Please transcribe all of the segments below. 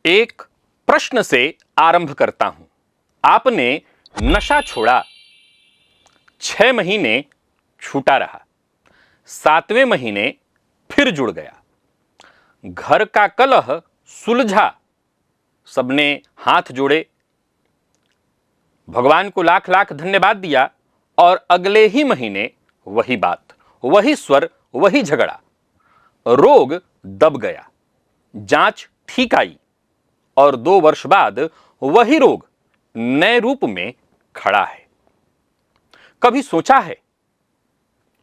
एक प्रश्न से आरंभ करता हूं। आपने नशा छोड़ा, 6 महीने छूटा रहा, 7वें महीने फिर जुड़ गया। घर का कलह सुलझा, सबने हाथ जोड़े, भगवान को लाख लाख धन्यवाद दिया और अगले ही महीने वही बात, वही स्वर, वही झगड़ा। रोग दब गया, जांच ठीक आई और 2 वर्ष बाद वही रोग नए रूप में खड़ा है। कभी सोचा है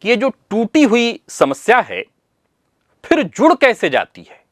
कि ये जो टूटी हुई समस्या है फिर जुड़ कैसे जाती है?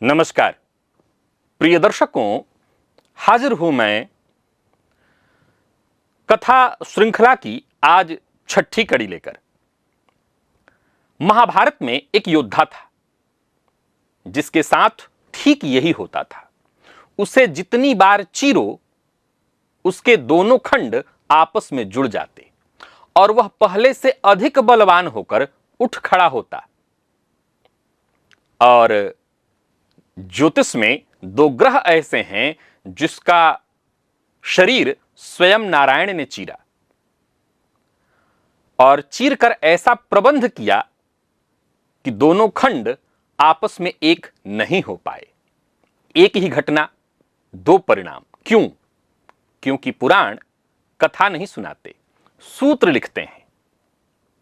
नमस्कार प्रिय दर्शकों, हाजिर हूं मैं कथा श्रृंखला की आज 6ठी कड़ी लेकर। महाभारत में एक योद्धा था जिसके साथ ठीक यही होता था। उसे जितनी बार चीरो उसके दोनों खंड आपस में जुड़ जाते और वह पहले से अधिक बलवान होकर उठ खड़ा होता। और ज्योतिष में 2 ग्रह ऐसे हैं जिसका शरीर स्वयं नारायण ने चीरा और चीर कर ऐसा प्रबंध किया कि दोनों खंड आपस में एक नहीं हो पाए। एक ही घटना, 2 परिणाम। क्यों? क्योंकि पुराण कथा नहीं सुनाते, सूत्र लिखते हैं।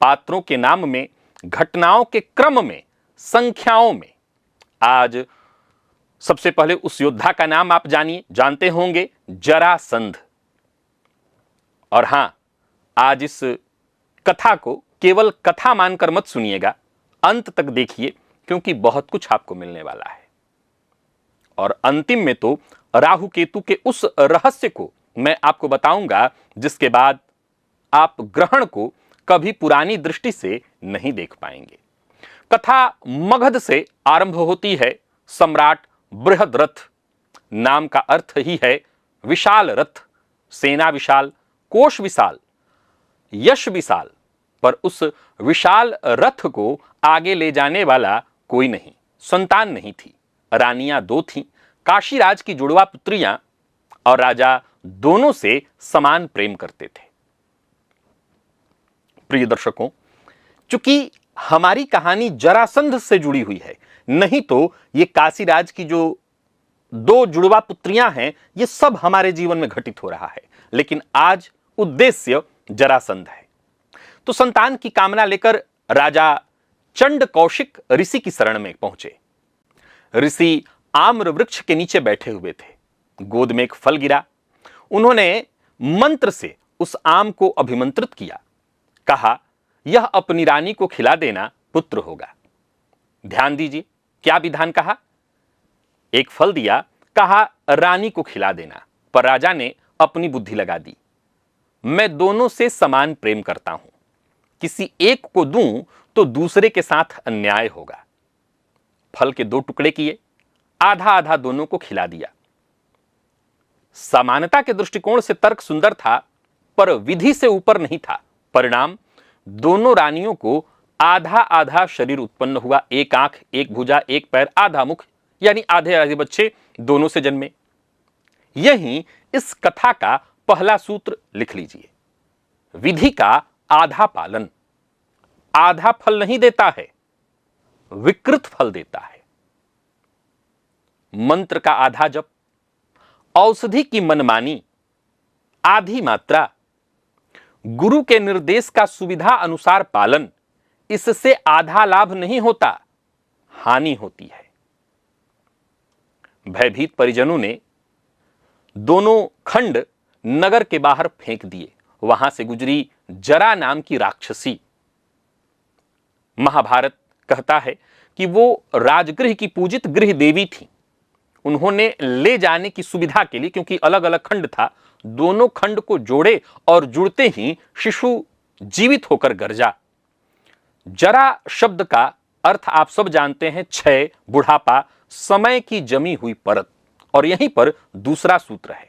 पात्रों के नाम में, घटनाओं के क्रम में, संख्याओं में। आज सबसे पहले उस योद्धा का नाम आप जानते होंगे, जरासंध। और हां, आज इस कथा को केवल कथा मानकर मत सुनिएगा, अंत तक देखिए क्योंकि बहुत कुछ आपको मिलने वाला है। और अंतिम में तो राहु केतु के उस रहस्य को मैं आपको बताऊंगा जिसके बाद आप ग्रहण को कभी पुरानी दृष्टि से नहीं देख पाएंगे। कथा मगध से आरंभ होती है। सम्राट बृहद्रथ, नाम का अर्थ ही है विशाल रथ, सेना विशाल, कोश विशाल, यश विशाल, पर उस विशाल रथ को आगे ले जाने वाला कोई नहीं। संतान नहीं थी, रानियां 2 थीं, काशीराज की जुड़वा पुत्रियां, और राजा दोनों से समान प्रेम करते थे। प्रिय दर्शकों, चूंकि हमारी कहानी जरासंध से जुड़ी हुई है, नहीं तो ये काशीराज की जो 2 जुड़वा पुत्रियां हैं ये सब हमारे जीवन में घटित हो रहा है, लेकिन आज उद्देश्य जरासंध है। तो संतान की कामना लेकर राजा चंड कौशिक ऋषि की शरण में पहुंचे। ऋषि आम्र वृक्ष के नीचे बैठे हुए थे। गोद में एक फल गिरा। उन्होंने मंत्र से उस आम को अभिमंत्रित किया। कहा, यह अपनी रानी को खिला देना, पुत्र होगा। ध्यान दीजिए, क्या विधान कहा? एक फल दिया, कहा रानी को खिला देना, पर राजा ने अपनी बुद्धि लगा दी। मैं दोनों से समान प्रेम करता हूं, किसी एक को दूं तो दूसरे के साथ अन्याय होगा। फल के 2 टुकड़े किए, आधा आधा दोनों को खिला दिया। समानता के दृष्टिकोण से तर्क सुंदर था, पर विधि से ऊपर नहीं था। परिणाम, दोनों रानियों को आधा आधा शरीर उत्पन्न हुआ। 1 आंख, 1 भुजा, 1 पैर, आधा मुख, यानी आधे आधे बच्चे दोनों से जन्मे। यही इस कथा का पहला सूत्र लिख लीजिए। विधि का आधा पालन आधा फल नहीं देता है, विकृत फल देता है। मंत्र का आधा जप, औषधि की मनमानी, आधी मात्रा, गुरु के निर्देश का सुविधा अनुसार पालन, इससे आधा लाभ नहीं होता, हानि होती है। भयभीत परिजनों ने दोनों खंड नगर के बाहर फेंक दिए। वहां से गुजरी जरा नाम की राक्षसी। महाभारत कहता है कि वो राजगृह की पूजित गृह देवी थी। उन्होंने ले जाने की सुविधा के लिए, क्योंकि अलग अलग खंड था, दोनों खंड को जोड़े और जुड़ते ही शिशु जीवित होकर गरजा। जरा शब्द का अर्थ आप सब जानते हैं, क्षय, बुढ़ापा, समय की जमी हुई परत। और यहीं पर दूसरा सूत्र है,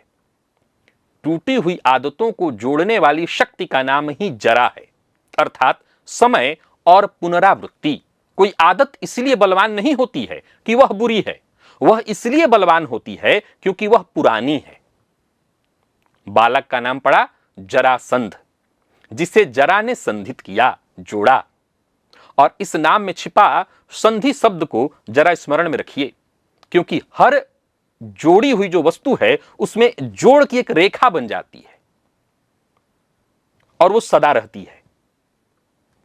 टूटी हुई आदतों को जोड़ने वाली शक्ति का नाम ही जरा है, अर्थात समय और पुनरावृत्ति। कोई आदत इसलिए बलवान नहीं होती है कि वह बुरी है, वह इसलिए बलवान होती है क्योंकि वह पुरानी है। बालक का नाम पड़ा जरासंध, जिसे जरा ने संधित किया, जोड़ा। और इस नाम में छिपा संधि शब्द को जरा स्मरण में रखिए, क्योंकि हर जोड़ी हुई जो वस्तु है उसमें जोड़ की एक रेखा बन जाती है और वो सदा रहती है।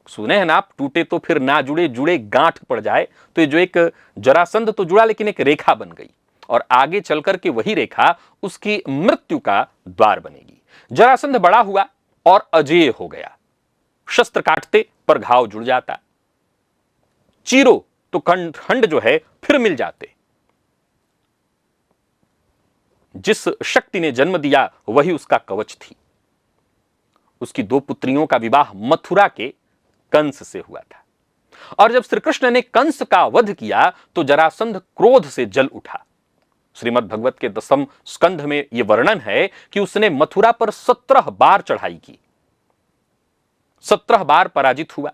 सुने हैं ना आप, टूटे तो फिर ना जुड़े, जुड़े गांठ पड़ जाए। तो ये जो एक जरासंध तो जुड़ा, लेकिन एक रेखा बन गई और आगे चलकर के वही रेखा उसकी मृत्यु का द्वार बनेगी। जरासंध बड़ा हुआ और अजेय हो गया। शस्त्र काटते पर घाव जुड़ जाता, चीरो तो खंड जो है फिर मिल जाते। जिस शक्ति ने जन्म दिया वही उसका कवच थी। उसकी दो पुत्रियों का विवाह मथुरा के कंस से हुआ था। और जब श्री कृष्ण ने कंस का वध किया तो जरासंध क्रोध से जल उठा। श्रीमद् भगवत के 10वें स्कंध में यह वर्णन है कि उसने मथुरा पर 17 बार चढ़ाई की, 17 बार पराजित हुआ,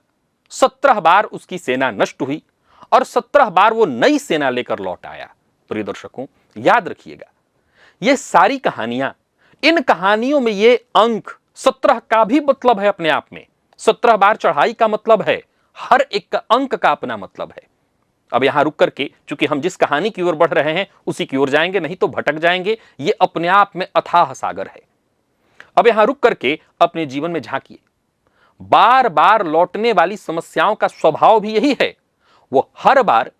17 बार उसकी सेना नष्ट हुई और 17 बार वो नई सेना लेकर लौट आया। प्रिय दर्शकों, याद रखिएगा, ये सारी कहानियां, इन कहानियों में ये अंक 17 का भी मतलब है अपने आप में। 17 बार चढ़ाई का मतलब है, हर एक अंक का अपना मतलब है। अब यहां रुक करके, चूंकि हम जिस कहानी की ओर बढ़ रहे हैं उसी की ओर जाएंगे, नहीं तो भटक जाएंगे। ये अपने आप में अथाह सागर है। अब यहां रुक करके अपने जीवन में झांकिए। बार बार लौटने वाली समस्याओं का स्वभाव भी यही है, वो हर बार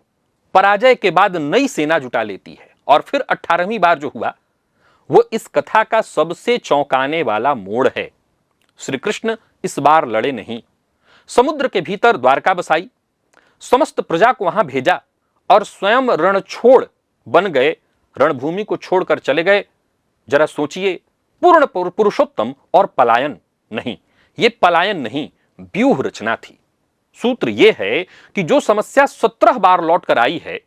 पराजय के बाद नई सेना जुटा लेती है। और फिर 18वीं बार जो हुआ वो इस कथा का सबसे चौंकाने वाला मोड़ है। श्री कृष्ण इस बार लड़े नहीं, समुद्र के भीतर द्वारका बसाई, समस्त प्रजा को वहां भेजा और स्वयं रणछोड़ बन गए, रणभूमि को छोड़कर चले गए। जरा सोचिए, पूर्ण पुरुषोत्तम और पलायन नहीं, ये पलायन नहीं, व्यूह रचना थी। सूत्र यह है कि जो समस्या 17 बार लौट कर आई है,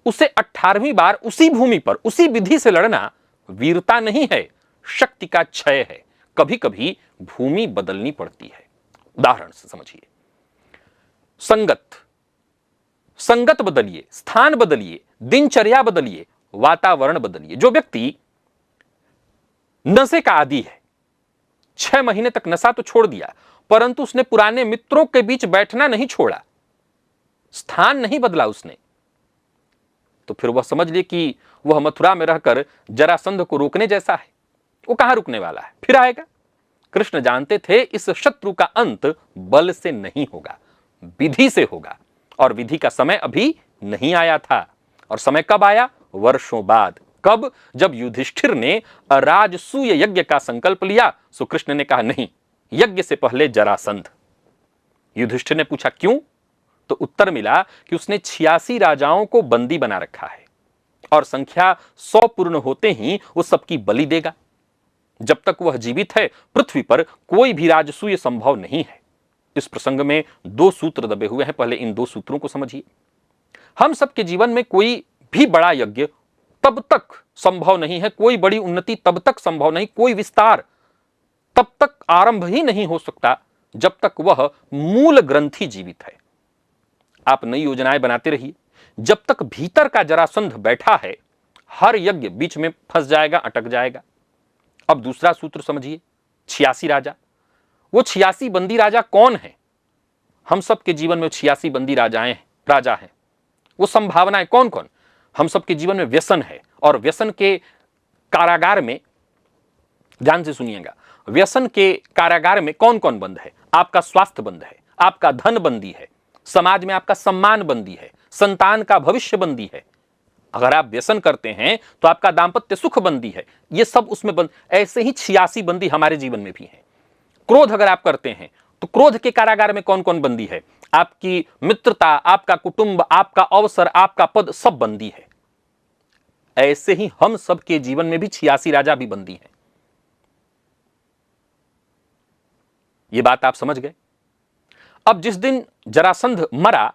उसे 18वीं बार उसी भूमि पर उसी विधि से लड़ना वीरता नहीं है, शक्ति का क्षय है। कभी कभी भूमि बदलनी पड़ती है। उदाहरण से समझिए, संगत बदलिए, स्थान बदलिए, दिनचर्या बदलिए, वातावरण बदलिए। जो व्यक्ति नशे का आदी है, 6 महीने तक नशा तो छोड़ दिया, परंतु उसने पुराने मित्रों के बीच बैठना नहीं छोड़ा, स्थान नहीं बदला उसने, तो फिर वह समझ ले कि वह मथुरा में रहकर जरासंध को रोकने जैसा है। वो कहां रुकने वाला है, फिर आएगा। कृष्ण जानते थे इस शत्रु का अंत बल से नहीं होगा, विधि से होगा। और विधि का समय अभी नहीं आया था। और समय कब आया? वर्षों बाद। कब? जब युधिष्ठिर ने राजसूय यज्ञ का संकल्प लिया। सो कृष्ण ने कहा नहीं, यज्ञ से पहले जरासंध। युधिष्ठिर ने पूछा क्यों? तो उत्तर मिला कि उसने 86 राजाओं को बंदी बना रखा है और संख्या 100 पूर्ण होते ही वो सबकी बलि देगा। जब तक वह जीवित है पृथ्वी पर कोई भी राजसूय संभव नहीं है। इस प्रसंग में 2 सूत्र दबे हुए हैं, पहले इन 2 सूत्रों को समझिए। हम सबके जीवन में कोई भी बड़ा यज्ञ तब तक संभव नहीं है, कोई बड़ी उन्नति तब तक संभव नहीं, कोई विस्तार तब तक आरंभ ही नहीं हो सकता जब तक वह मूल ग्रंथि जीवित है। आप नई योजनाएं बनाते रहिए, जब तक भीतर का जरासंध बैठा है हर यज्ञ बीच में फंस जाएगा, अटक जाएगा। अब दूसरा सूत्र समझिए, 86 राजा। वो 86 बंदी राजा कौन है? हम सबके जीवन में 86 बंदी राजा हैं। वो संभावनाएं कौन कौन? हम सबके जीवन में व्यसन है, और व्यसन के कारागार में, ध्यान से सुनिएगा, व्यसन के कारागार में कौन कौन बंद है? आपका स्वास्थ्य बंद है, आपका धन बंदी है, समाज में आपका सम्मान बंदी है, संतान का भविष्य बंदी है। अगर आप व्यसन करते हैं तो आपका दांपत्य सुख बंदी है, ये सब उसमें बंद। ऐसे ही 86 बंदी हमारे जीवन में भी है। क्रोध अगर आप करते हैं तो क्रोध के कारागार में कौन कौन बंदी है? आपकी मित्रता, आपका कुटुंब, आपका अवसर, आपका पद, सब बंदी है। ऐसे ही हम सबके जीवन में भी 86 राजा भी बंदी हैं। यह बात आप समझ गए। अब जिस दिन जरासंध मरा,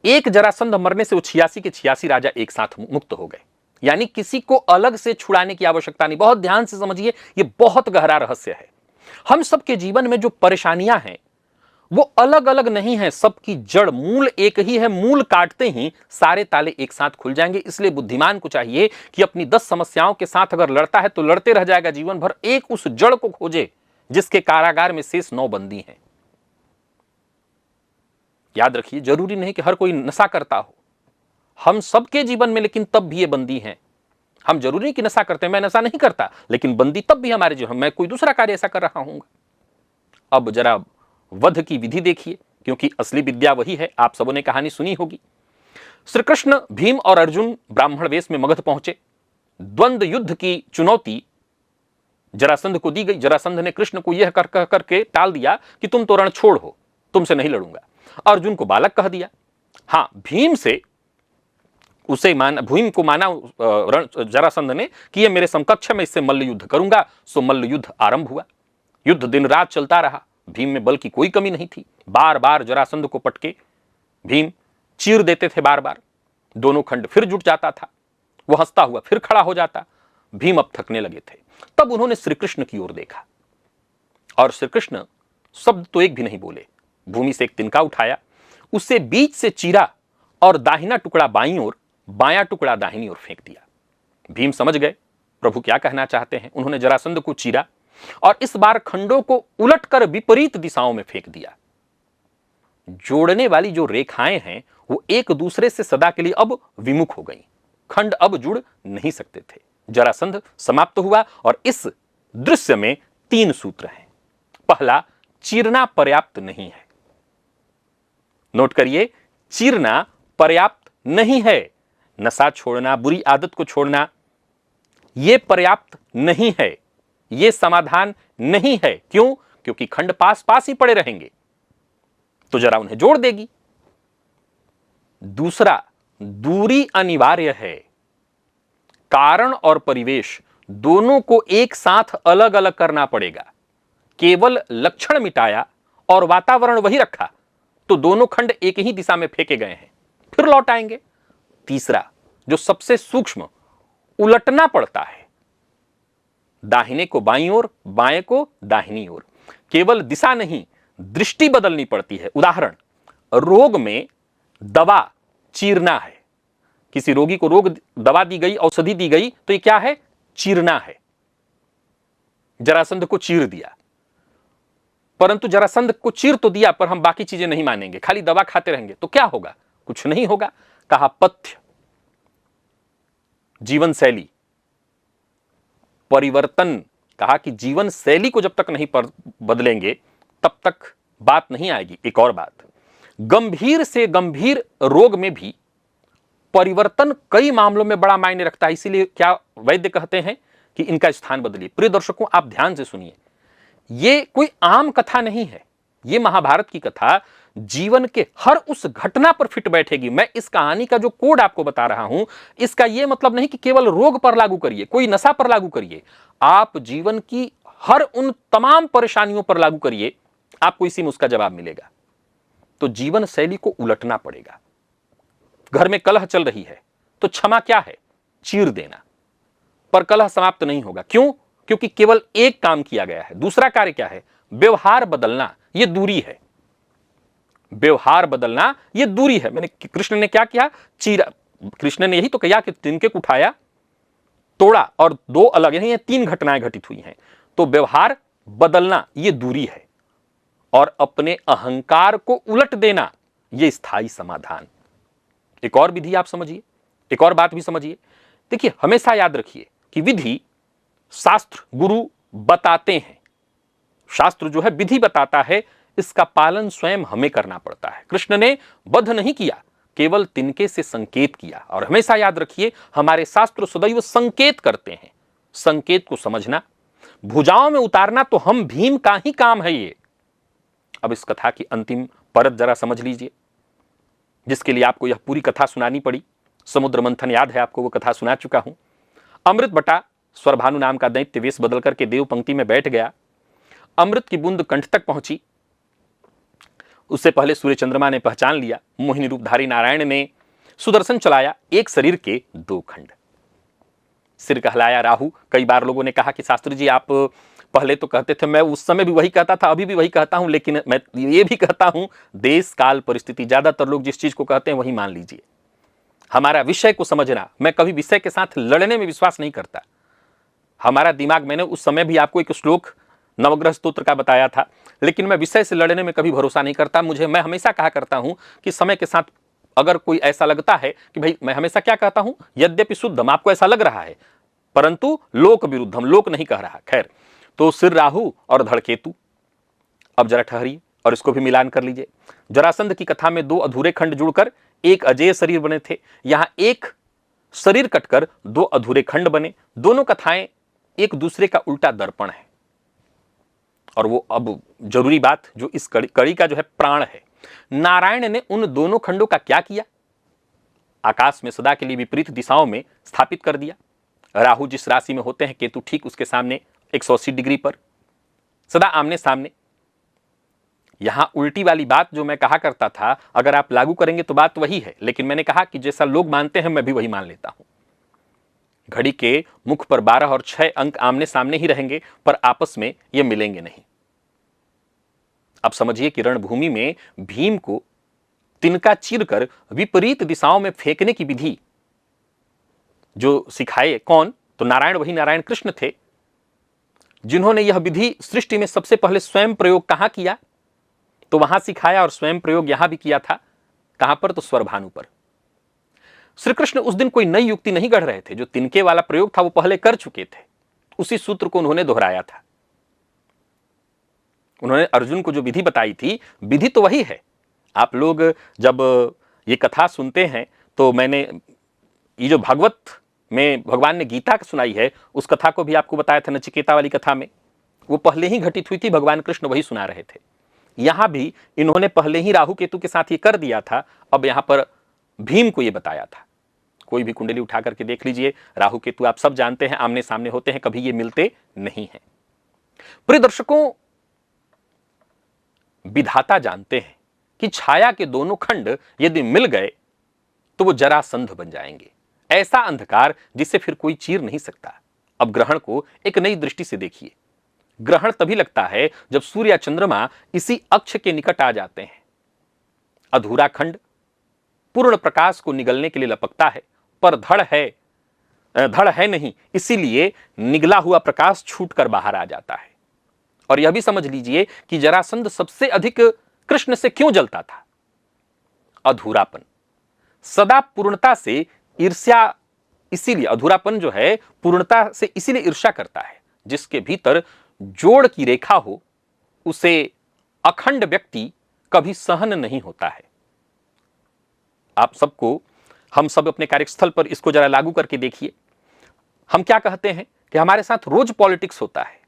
एक जरासंध मरने से वो 86 के 86 राजा एक साथ मुक्त हो गए। यानी किसी को अलग से छुड़ाने की आवश्यकता नहीं। बहुत ध्यान से समझिए, यह बहुत गहरा रहस्य है। हम सबके जीवन में जो परेशानियां हैं वो अलग अलग नहीं है, सबकी जड़ मूल एक ही है। मूल काटते ही सारे ताले एक साथ खुल जाएंगे। इसलिए बुद्धिमान को चाहिए कि अपनी 10 समस्याओं के साथ अगर लड़ता है तो लड़ते रह जाएगा जीवन भर। एक उस जड़ को खोजे जिसके कारागार में शेष 9 बंदी हैं। याद रखिए, जरूरी नहीं कि हर कोई नशा करता हो, हम सबके जीवन में लेकिन तब भी ये बंदी हैं। हम जरूरी नहीं कि नशा करते हैं, मैं नशा नहीं करता, लेकिन बंदी तब भी हमारे जीवन, मैं कोई दूसरा कार्य ऐसा कर रहा हूं। अब जरा वध की विधि देखिए, क्योंकि असली विद्या वही है। आप सबों ने कहानी सुनी होगी। श्री कृष्ण, भीम और अर्जुन ब्राह्मण वेश में मगध पहुंचे। द्वंद्व युद्ध की चुनौती जरासंध को दी गई। जरासंध ने कृष्ण को यह करके टाल दिया कि तुम तो रण छोड़ हो, तुमसे नहीं लड़ूंगा। अर्जुन को बालक कह दिया। हां, भीम को माना जरासंध ने कि यह मेरे समकक्ष है, मैं इससे मल्ल युद्ध करूंगा। सो मल्ल युद्ध आरंभ हुआ। युद्ध दिन रात चलता रहा। भीम में बल की कोई कमी नहीं थी। बार बार जरासंध को पटके भीम चीर देते थे। बार बार दोनों खंड फिर जुट जाता था। वह हंसता हुआ फिर खड़ा हो जाता। भीम अब थकने लगे थे। तब उन्होंने श्री कृष्ण की ओर देखा और श्री कृष्ण शब्द तो एक भी नहीं बोले। भूमि से एक तिनका उठाया, उसे बीच से चीरा और दाहिना टुकड़ा बाईं ओर, बायां टुकड़ा दाहिनी ओर फेंक दिया। भीम समझ गए प्रभु क्या कहना चाहते हैं। उन्होंने जरासंध को चीरा और इस बार खंडों को उलटकर विपरीत दिशाओं में फेंक दिया। जोड़ने वाली जो रेखाएं हैं वो एक दूसरे से सदा के लिए अब विमुख हो गईं। खंड अब जुड़ नहीं सकते थे। जरासंध समाप्त हुआ और इस दृश्य में 3 सूत्र हैं। पहला, चीरना पर्याप्त नहीं है। नोट करिए, चीरना पर्याप्त नहीं है। नशा छोड़ना, बुरी आदत को छोड़ना, यह पर्याप्त नहीं है, यह समाधान नहीं है। क्यों? क्योंकि खंड पास पास ही पड़े रहेंगे, तो जरा उन्हें जोड़ देगी। दूसरा, दूरी अनिवार्य है। कारण और परिवेश दोनों को एक साथ अलग अलग करना पड़ेगा। केवल लक्षण मिटाया और वातावरण वही रखा तो दोनों खंड एक ही दिशा में फेंके गए हैं, फिर लौट आएंगे। तीसरा, जो सबसे सूक्ष्म, उलटना पड़ता है। दाहिने को बाईं ओर, बाएं को दाहिनी ओर। केवल दिशा नहीं, दृष्टि बदलनी पड़ती है। उदाहरण, रोग में दवा चीरना है। किसी रोगी को रोग दवा दी गई, औषधि दी गई, तो ये क्या है? चीरना है। जरासंध को चीर दिया, परंतु जरासंध को चीर तो दिया पर हम बाकी चीजें नहीं मानेंगे, खाली दवा खाते रहेंगे, तो क्या होगा? कुछ नहीं होगा। कहा पथ्य, जीवन शैली, परिवर्तन। कहा कि जीवन शैली को जब तक नहीं बदलेंगे तब तक बात नहीं आएगी। एक और बात, गंभीर से गंभीर रोग में भी परिवर्तन कई मामलों में बड़ा मायने रखता है। इसीलिए क्या वैद्य कहते हैं कि इनका स्थान बदलिए। प्रिय दर्शकों, आप ध्यान से सुनिए, यह कोई आम कथा नहीं है। यह महाभारत की कथा जीवन के हर उस घटना पर फिट बैठेगी। मैं इस कहानी का जो कोड आपको बता रहा हूं, इसका यह मतलब नहीं कि केवल रोग पर लागू करिए, कोई नशा पर लागू करिए। आप जीवन की हर उन तमाम परेशानियों पर लागू करिए, आपको इसी में उसका जवाब मिलेगा। तो जीवन शैली को उलटना पड़ेगा। घर में कलह चल रही है तो क्षमा क्या है? चीर देना। पर कलह समाप्त नहीं होगा। क्यों? क्योंकि केवल एक काम किया गया है। दूसरा कार्य क्या है? व्यवहार बदलना। यह दूरी है। व्यवहार बदलना यह दूरी है। कृष्ण ने क्या किया? चीरा। कृष्ण ने यही तो कहा कि तिनके को उठाया, तोड़ा और 2 अलग, यानी 3 घटनाएं घटित हुई हैं। तो व्यवहार बदलना यह दूरी है और अपने अहंकार को उलट देना यह स्थायी समाधान। एक और विधि आप समझिए, एक और बात भी समझिए। देखिए, हमेशा याद रखिए कि विधि शास्त्र गुरु बताते हैं। शास्त्र जो है विधि बताता है, इसका पालन स्वयं हमें करना पड़ता है। कृष्ण ने वध नहीं किया, केवल तिनके से संकेत किया। और हमेशा याद रखिए, हमारे शास्त्र सदैव संकेत करते हैं। संकेत को समझना, भुजाओं में उतारना तो हम भीम का ही काम है ये। अब इस कथा की अंतिम परत जरा समझ लीजिए, जिसके लिए आपको यह पूरी कथा सुनानी पड़ी। समुद्र मंथन याद है आपको, वो कथा सुना चुका हूं। अमृत बटा स्वरभानु नाम का दैत्य वेश बदल करके देव पंक्ति में बैठ गया। अमृत की बूंद कंठ तक पहुंची। उससे पहले सूर्य चंद्रमा ने पहचान लिया। मोहिनी रूपधारी नारायण ने सुदर्शन चलाया, एक शरीर के दो खंड। सिर कहलाया राहु। कई बार लोगों ने कहा कि शास्त्री जी आप पहले तो कहते थे, मैं उस समय भी वही कहता था, अभी भी वही कहता हूं, लेकिन मैं ये भी कहता हूं देश काल परिस्थिति, ज्यादातर लोग जिस चीज को कहते हैं वही मान लीजिए। हमारा विषय को समझना, मैं कभी विषय के साथ लड़ने में विश्वास नहीं करता। हमारा दिमाग, मैंने उस समय भी आपको एक श्लोक नवग्रह स्तोत्र का बताया था, लेकिन मैं विषय से लड़ने में कभी भरोसा नहीं करता। मैं हमेशा कहा करता हूं कि समय के साथ अगर कोई ऐसा लगता है कि भाई, मैं हमेशा क्या कहता हूं, यद्यपि शुद्धम, आपको ऐसा लग रहा है, परंतु लोक विरुद्धम, लोक नहीं कह रहा। खैर, तो सिर राहु और धड़ केतु। अब जरा ठहरिए और इसको भी मिलान कर लीजिए। जरासंध की कथा में दो अधूरे खंड जुड़कर एक अजेय शरीर बने थे, यहां एक शरीर कटकर दो अधूरे खंड बने। दोनों कथाएं एक दूसरे का उल्टा दर्पण है। और वो अब जरूरी बात जो इस कड़ी का जो है प्राण है, नारायण ने उन दोनों खंडों का क्या किया? आकाश में सदा के लिए विपरीत दिशाओं में स्थापित कर दिया। राहु जिस राशि में होते हैं, केतु ठीक उसके सामने 180 डिग्री पर, सदा आमने सामने। यहां उल्टी वाली बात जो मैं कहा करता था, अगर आप लागू करेंगे तो बात वही है, लेकिन मैंने कहा कि जैसा लोग मानते हैं मैं भी वही मान लेता हूं। घड़ी के मुख पर 12 और 6 अंक आमने सामने ही रहेंगे, पर आपस में ये मिलेंगे नहीं। अब समझिए कि रणभूमि में भीम को तिनका चीरकर विपरीत दिशाओं में फेंकने की विधि जो सिखाए कौन? तो नारायण, वही नारायण कृष्ण थे, जिन्होंने यह विधि सृष्टि में सबसे पहले स्वयं प्रयोग कहां किया? तो वहां सिखाया, और स्वयं प्रयोग यहां भी किया था। कहां पर? तो स्वरभानु पर। श्री कृष्ण उस दिन कोई नई युक्ति नहीं गढ़ रहे थे। जो तिनके वाला प्रयोग था वो पहले कर चुके थे, उसी सूत्र को उन्होंने दोहराया था। उन्होंने अर्जुन को जो विधि बताई थी, विधि तो वही है। आप लोग जब ये कथा सुनते हैं तो मैंने ये जो भागवत में भगवान ने गीता सुनाई है, उस कथा को भी आपको बताया था, नचिकेता वाली कथा में। वो पहले ही घटित हुई थी, भगवान कृष्ण वही सुना रहे थे। यहां भी इन्होंने पहले ही राहु केतु के साथ ये कर दिया था, अब यहां पर भीम को ये बताया था। कोई भी कुंडली उठा करके देख लीजिए, राहु केतु आप सब जानते हैं आमने सामने होते हैं, कभी ये मिलते नहीं हैं। प्रिय दर्शकों, विधाता जानते हैं कि छाया के दोनों खंड यदि मिल गए तो वो जरासंध बन जाएंगे। ऐसा अंधकार जिसे फिर कोई चीर नहीं सकता। अब ग्रहण को एक नई दृष्टि से देखिए। ग्रहण तभी लगता है जब सूर्य या चंद्रमा इसी अक्ष के निकट आ जाते हैं। अधूरा खंड पूर्ण प्रकाश को निगलने के लिए लपकता है, पर धड़ है नहीं, इसीलिए निगला हुआ प्रकाश छूटकर बाहर आ जाता है। और यह भी समझ लीजिए कि जरासंध सबसे अधिक कृष्ण से क्यों जलता था? अधूरापन। सदा पूर्णता से ईर्ष्या, इसीलिए अधूरापन जो है पूर्णता से इसीलिए ईर्ष्या करता है। जिसके भीतर जोड़ की रेखा हो उसे अखंड व्यक्ति कभी सहन नहीं होता है। आप सबको, हम सब अपने कार्यस्थल पर इसको जरा लागू करके देखिए। हम क्या कहते हैं कि हमारे साथ रोज पॉलिटिक्स होता है,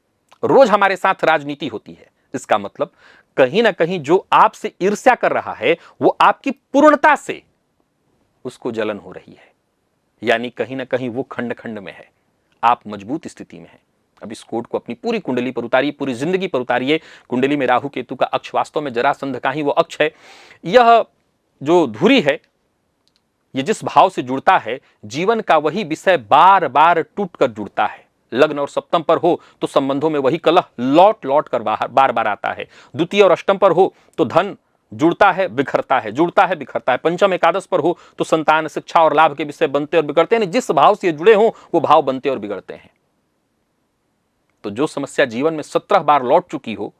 रोज हमारे साथ राजनीति होती है। इसका मतलब कहीं ना कहीं जो आपसे ईर्ष्या कर रहा है वो आपकी पूर्णता से उसको जलन हो रही है, यानी कहीं ना कहीं वो खंड खंड में है, आप मजबूत स्थिति में है। अब इस कोड को अपनी पूरी कुंडली पर उतारिए, पूरी जिंदगी पर उतारिए। कुंडली में राहु केतु का अक्ष वास्तव में जरासंध का ही वो अक्ष है। यह जो धुरी है, ये जिस भाव से जुड़ता है, जीवन का वही विषय बार बार टूट कर जुड़ता है। लग्न और सप्तम पर हो तो संबंधों में वही कलह लौट लौट कर बार बार आता है। द्वितीय और अष्टम पर हो तो धन जुड़ता है बिखरता है, जुड़ता है बिखरता है। पंचम एकादश पर हो तो संतान, शिक्षा और लाभ के विषय बनते और बिगड़ते हैं। जिस भाव से जुड़े हों वो भाव बनते और बिगड़ते हैं। तो जो समस्या जीवन में 17 बार लौट चुकी हो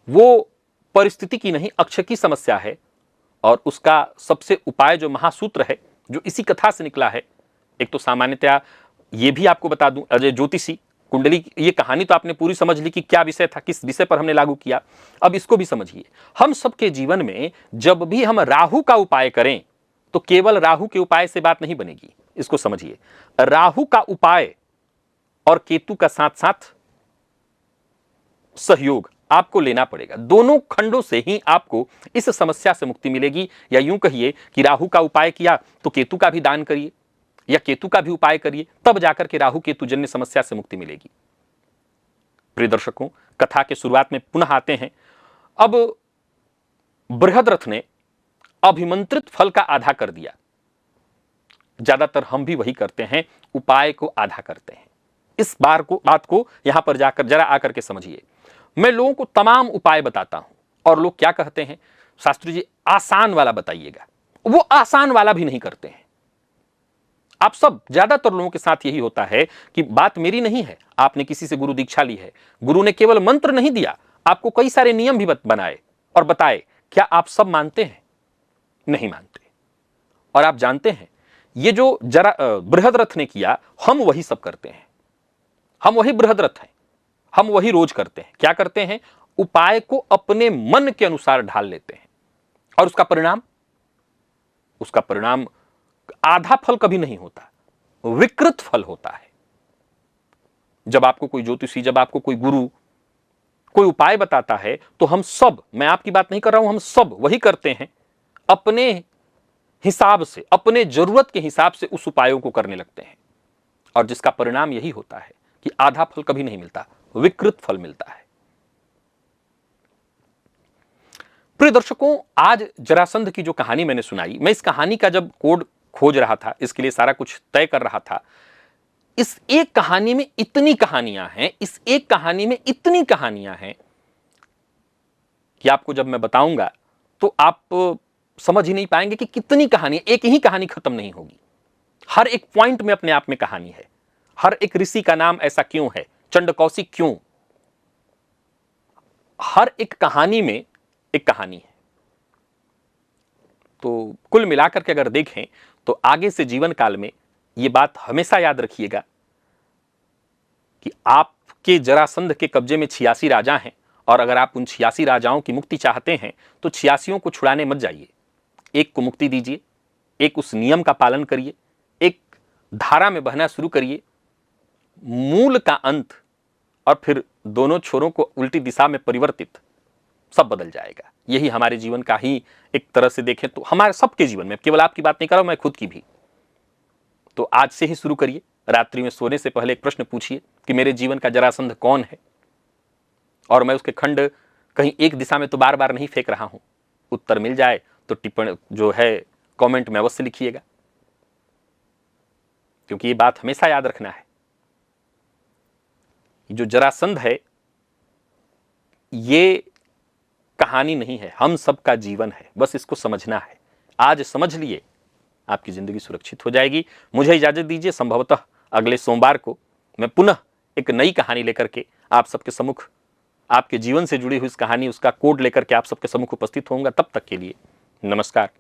वो परिस्थिति की नहीं, अक्ष की समस्या है। और उसका सबसे उपाय जो महासूत्र है, जो इसी कथा से निकला है, एक तो सामान्यतया ये भी आपको बता दूं, अजय ज्योतिषी कुंडली, ये कहानी तो आपने पूरी समझ ली कि क्या विषय था, किस विषय पर हमने लागू किया। अब इसको भी समझिए। हम सबके जीवन में जब भी हम राहु का उपाय करें तो केवल राहु के उपाय से बात नहीं बनेगी। इसको समझिए, राहु का उपाय और केतु का साथ साथ सहयोग आपको लेना पड़ेगा। दोनों खंडों से ही आपको इस समस्या से मुक्ति मिलेगी। या यूं कहिए कि राहु का उपाय किया तो केतु का भी दान करिए, या केतु का भी उपाय करिए, तब जाकर के राहु केतु जन्य समस्या से मुक्ति मिलेगी। प्रिय दर्शकों, कथा के शुरुआत में पुनः आते हैं। अब बृहद्रथ ने अभिमंत्रित फल का आधा कर दिया। ज्यादातर हम भी वही करते हैं, उपाय को आधा करते हैं। इस बात को यहां पर जाकर जरा आकर के समझिए। मैं लोगों को तमाम उपाय बताता हूं और लोग क्या कहते हैं, शास्त्री जी आसान वाला बताइएगा। वो आसान वाला भी नहीं करते हैं। आप सब, ज्यादातर लोगों के साथ यही होता है कि बात मेरी नहीं है, आपने किसी से गुरु दीक्षा ली है, गुरु ने केवल मंत्र नहीं दिया, आपको कई सारे नियम भी बनाए और बताए। क्या आप सब मानते हैं? नहीं मानते। और आप जानते हैं, ये जो जरा बृहद्रथ ने किया, हम वही सब करते हैं। हम वही बृहद्रथ हैं, हम वही रोज करते हैं। क्या करते हैं? उपाय को अपने मन के अनुसार ढाल लेते हैं और उसका परिणाम आधा फल कभी नहीं होता, विकृत फल होता है। जब आपको कोई ज्योतिषी, जब आपको कोई गुरु कोई उपाय बताता है तो हम सब, मैं आपकी बात नहीं कर रहा हूं, हम सब वही करते हैं, अपने हिसाब से, अपने जरूरत के हिसाब से उस उपायों को करने लगते हैं। और जिसका परिणाम यही होता है कि आधा फल कभी नहीं मिलता, विकृत फल मिलता है। प्रिय दर्शकों, आज जरासंध की जो कहानी मैंने सुनाई, मैं इस कहानी का जब कोड खोज रहा था, इसके लिए सारा कुछ तय कर रहा था, इस एक कहानी में इतनी कहानियां हैं, इस एक कहानी में इतनी कहानियां हैं कि आपको जब मैं बताऊंगा तो आप समझ ही नहीं पाएंगे कि कितनी कहानी, एक ही कहानी खत्म नहीं होगी। हर एक पॉइंट में अपने आप में कहानी है। हर एक ऋषि का नाम ऐसा क्यों है, चंडकौशिक क्यों, हर एक कहानी में एक कहानी है। तो कुल मिलाकर के अगर देखें तो आगे से जीवन काल में यह बात हमेशा याद रखिएगा कि आपके जरासंध के कब्जे में 86 राजा हैं, और अगर आप उन 86 राजाओं की मुक्ति चाहते हैं तो 86 को छुड़ाने मत जाइए। एक को मुक्ति दीजिए, एक उस नियम का पालन करिए, एक धारा में बहना शुरू करिए, मूल का अंत, और फिर दोनों छोरों को उल्टी दिशा में परिवर्तित, सब बदल जाएगा। यही हमारे जीवन का ही एक तरह से देखें तो हमारे सबके जीवन में, केवल आपकी बात नहीं कर रहा हूं, मैं खुद की भी। तो आज से ही शुरू करिए। रात्रि में सोने से पहले एक प्रश्न पूछिए कि मेरे जीवन का जरासंध कौन है, और मैं उसके खंड कहीं एक दिशा में तो बार बार नहीं फेंक रहा हूं। उत्तर मिल जाए तो टिप्पणी जो है कमेंट में अवश्य लिखिएगा, क्योंकि ये बात हमेशा याद रखना है। जो जरासंध है ये कहानी नहीं है, हम सबका जीवन है, बस इसको समझना है। आज समझ लिए, आपकी जिंदगी सुरक्षित हो जाएगी। मुझे इजाजत दीजिए। संभवतः अगले सोमवार को मैं पुनः एक नई कहानी लेकर के आप सबके सम्मुख, आपके जीवन से जुड़ी हुई इस कहानी, उसका कोड लेकर के आप सबके सम्मुख उपस्थित होऊंगा। तब तक के लिए नमस्कार।